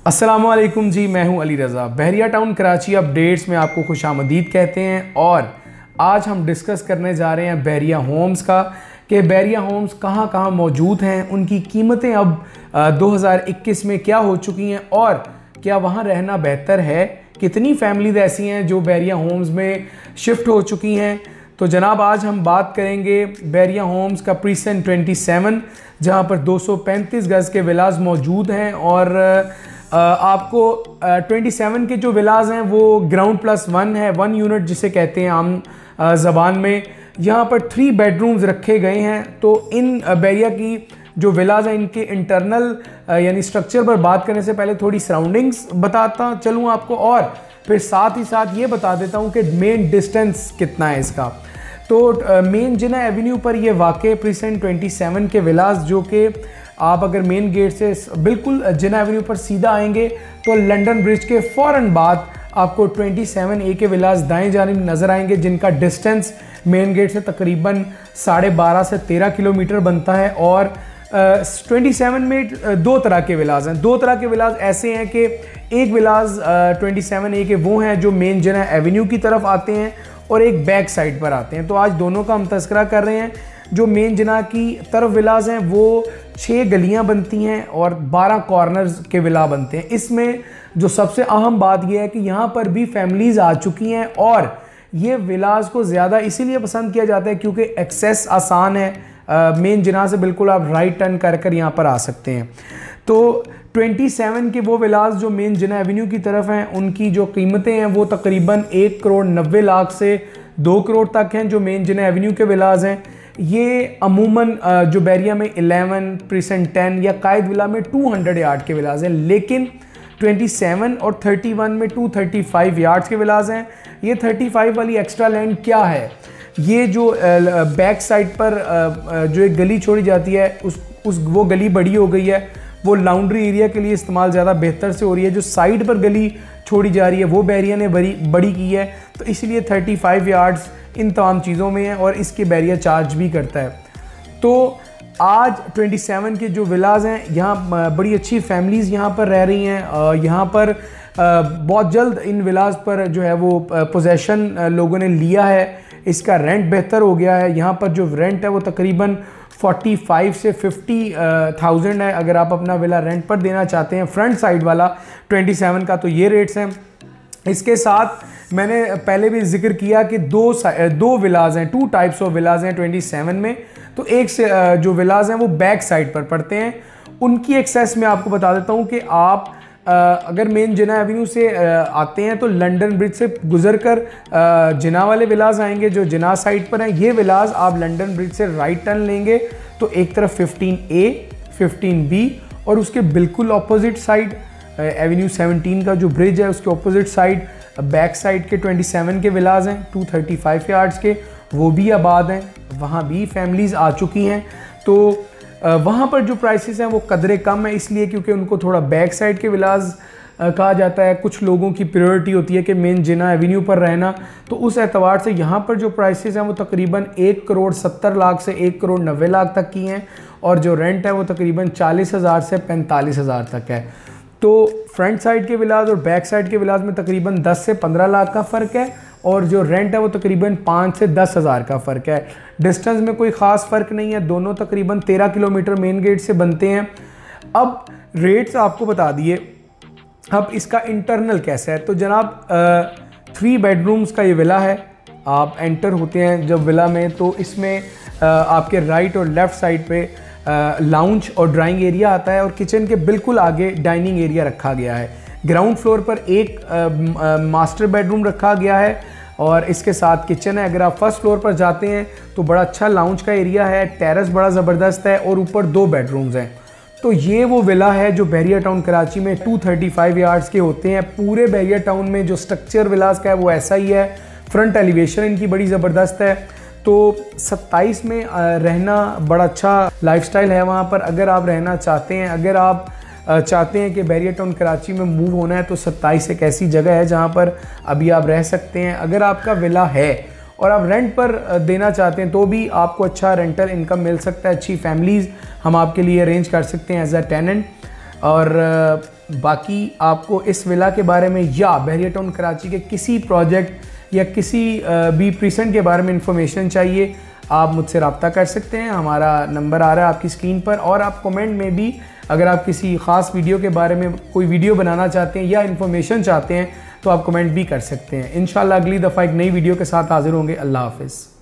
अस्सलामुअलैकुम जी, मैं हूं अली रज़ा। बहरिया टाउन कराची अपडेट्स में आपको खुशामदीद कहते हैं। और आज हम डिस्कस करने जा रहे हैं बहरिया होम्स का कि बहरिया होम्स कहां कहां मौजूद हैं, उनकी कीमतें अब 2021 में क्या हो चुकी हैं और क्या वहां रहना बेहतर है, कितनी फैमिलीज ऐसी हैं जो बहरिया होम्स में शिफ्ट हो चुकी हैं। तो जनाब आज हम बात करेंगे बहरिया होम्स का प्रीसेंट 27, जहां पर 235 गज़ के विलाज मौजूद हैं। और आपको 27 के जो विलाज हैं वो ग्राउंड प्लस 1 है, 1 यूनिट जिसे कहते हैं आम ज़बान में। यहाँ पर 3 बेडरूम्स रखे गए हैं। तो इन बहरिया की जो विलाज हैं इनके इंटरनल यानी स्ट्रक्चर पर बात करने से पहले थोड़ी सराउंडिंग्स बताता चलूँ आपको, और फिर साथ ही साथ ये बता देता हूँ कि मेन डिस्टेंस कितना है इसका। तो मेन जिना एवेन्यू पर ये वाक़ प्रीसेंट 27 के विलाज, जो कि आप अगर मेन गेट से बिल्कुल जिना एवेन्यू पर सीधा आएंगे तो लंदन ब्रिज के फ़ौरन बाद आपको 27A के विलाज दाएं जानिब नज़र आएंगे, जिनका डिस्टेंस मेन गेट से तकरीबन 12.5 से 13 किलोमीटर बनता है। और 27 में 2 तरह के विलाज हैं। 2 तरह के विलाज ऐसे हैं कि एक विलाज 27A के वो हैं जो मेन जिना एवेन्यू की तरफ आते हैं और एक बैक साइड पर आते हैं। तो आज दोनों का हम तस्करा कर रहे हैं। जो मेन जिना की तरफ विलाज हैं वो 6 गलियां बनती हैं और 12 कॉर्नर्स के विला बनते हैं। इसमें जो सबसे अहम बात यह है कि यहाँ पर भी फैमिलीज़ आ चुकी हैं और ये विलाज को ज़्यादा इसीलिए पसंद किया जाता है क्योंकि एक्सेस आसान है। मेन जिना से बिल्कुल आप राइट टर्न कर कर यहाँ पर आ सकते हैं। तो 27 के वो विलाज जो मेन जिना एवेन्यू की तरफ हैं उनकी जो कीमतें हैं वो तकरीबन 1,90,00,000 से 2 करोड़ तक हैं। जो मेन जिना एवेन्यू के विलाज हैं ये अमूमन जो बहरिया में 11 प्रीसेंट 10 या कायद विला में 200 यार्ड के विलाज हैं, लेकिन 27 और 31 में 235 यार्ड्स के विलाज हैं। ये 35 वाली एक्स्ट्रा लैंड क्या है, ये जो बैक साइड पर जो एक गली छोड़ी जाती है वो गली बड़ी हो गई है, वो लाउंड्री एरिया के लिए इस्तेमाल ज़्यादा बेहतर से हो रही है। जो साइड पर गली छोड़ी जा रही है वो बहरिया ने बड़ी की है, तो इसलिए 35 यार्ड्स इन तमाम चीज़ों में है और इसके बहरिया चार्ज भी करता है। तो आज 27 के जो विलाज हैं यहाँ बड़ी अच्छी फैमिलीज़ यहाँ पर रह रही हैं। यहाँ पर बहुत जल्द इन विलाज पर जो है वो पोजेशन लोगों ने लिया है, इसका रेंट बेहतर हो गया है। यहाँ पर जो रेंट है वो तकरीबन 45 से 50,000 है। अगर आप अपना विला रेंट पर देना चाहते हैं फ्रंट साइड वाला 27 का, तो ये रेट्स हैं। इसके साथ मैंने पहले भी जिक्र किया कि दो विलाज हैं, 2 टाइप्स ऑफ विलाज हैं 27 में। तो एक से जो विलाज हैं वो बैक साइड पर पड़ते हैं। उनकी एक्सेस में आपको बता देता हूँ कि आप अगर मेन जिना एवेन्यू से आते हैं तो लंदन ब्रिज से गुजर कर जिना वाले विलाज आएंगे जो जिना साइड पर हैं। ये विलाज आप लंदन ब्रिज से राइट टर्न लेंगे तो एक तरफ 15A 15B और उसके बिल्कुल अपोजिट साइड एवेन्यू 17 का जो ब्रिज है उसके अपोजिट साइड बैक साइड के 27 के विलाज हैं 235 यार्ड्स के, वो भी आबाद हैं। वहाँ भी फैमिलीज़ आ चुकी हैं। तो वहाँ पर जो प्राइसेस हैं वो कदरे कम है, इसलिए क्योंकि उनको थोड़ा बैक साइड के विलाज कहा जाता है। कुछ लोगों की प्रायोरिटी होती है कि मेन जिना एवेन्यू पर रहना, तो उस एतबार से यहाँ पर जो प्राइसेस हैं वो तकरीबन 1,70,00,000 से 1,90,00,000 तक की हैं और जो रेंट है वो तकरीबन 40,000 से 45,000 तक है। तो फ्रंट साइड के विलाज और बैक साइड के विलाज में तकरीबन 10 से 15 लाख का फ़र्क है और जो रेंट है वो तकरीबन 5 से 10 हज़ार का फ़र्क है। डिस्टेंस में कोई ख़ास फ़र्क नहीं है, दोनों तकरीबन 13 किलोमीटर मेन गेट से बनते हैं। अब रेट्स आपको बता दिए, अब इसका इंटरनल कैसा है। तो जनाब 3 बेडरूम्स का ये विला है। आप एंटर होते हैं जब विला में तो इसमें आपके राइट और लेफ़्ट साइड पे लाउंज और ड्राइंग एरिया आता है और किचन के बिल्कुल आगे डाइनिंग एरिया रखा गया है। ग्राउंड फ्लोर पर एक मास्टर बेडरूम रखा गया है और इसके साथ किचन है। अगर आप फर्स्ट फ्लोर पर जाते हैं तो बड़ा अच्छा लाउंज का एरिया है, टेरेस बड़ा ज़बरदस्त है और ऊपर 2 बेडरूम्स हैं। तो ये वो विला है जो बहरिया टाउन कराची में 235 यार्ड्स के होते हैं। पूरे बहरिया टाउन में जो स्ट्रक्चर विलास का है वो ऐसा ही है। फ्रंट एलिवेशन इनकी बड़ी ज़बरदस्त है। तो 27 में रहना बड़ा अच्छा लाइफस्टाइल है वहाँ पर। अगर आप रहना चाहते हैं, अगर आप चाहते हैं कि बहरिया टाउन कराची में मूव होना है तो 27 एक ऐसी जगह है जहाँ पर अभी आप रह सकते हैं। अगर आपका विला है और आप रेंट पर देना चाहते हैं तो भी आपको अच्छा रेंटल इनकम मिल सकता है। अच्छी फैमिलीज़ हम आपके लिए अरेंज कर सकते हैं एज अ टेनेंट। और बाकी आपको इस विला के बारे में या बहरिया टाउन कराची के किसी प्रोजेक्ट या किसी भी प्रीसेंट के बारे में इंफॉर्मेशन चाहिए, आप मुझसे रब्ता कर सकते हैं। हमारा नंबर आ रहा है आपकी स्क्रीन पर, और आप कमेंट में भी अगर आप किसी ख़ास वीडियो के बारे में कोई वीडियो बनाना चाहते हैं या इन्फॉर्मेशन चाहते हैं तो आप कमेंट भी कर सकते हैं। इंशाल्लाह अगली दफ़ा एक नई वीडियो के साथ हाज़िर होंगे। अल्लाह हाफ़िज़।